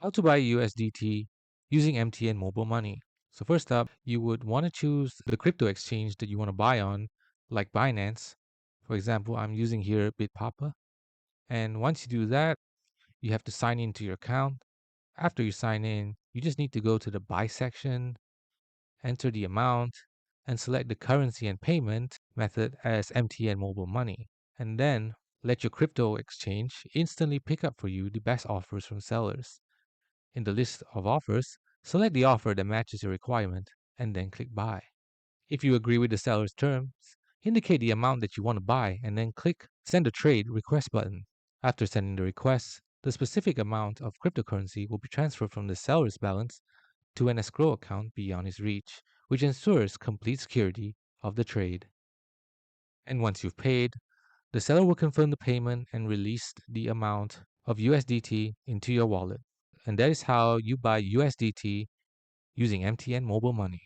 How to buy USDT using MTN mobile money. So first up, you would want to choose the crypto exchange that you want to buy on, like Binance. For example, I'm using here BitPapa. And once you do that, you have to sign into your account. After you sign in, you just need to go to the buy section, enter the amount, and select the currency and payment method as MTN mobile money. And then let your crypto exchange instantly pick up for you the best offers from sellers. In the list of offers, select the offer that matches your requirement and then click buy. If you agree with the seller's terms, indicate the amount that you want to buy and then click send a trade request button. After sending the request, the specific amount of cryptocurrency will be transferred from the seller's balance to an escrow account beyond his reach, which ensures complete security of the trade. And once you've paid, the seller will confirm the payment and release the amount of USDT into your wallet. And that is how you buy USDT using MTN mobile money.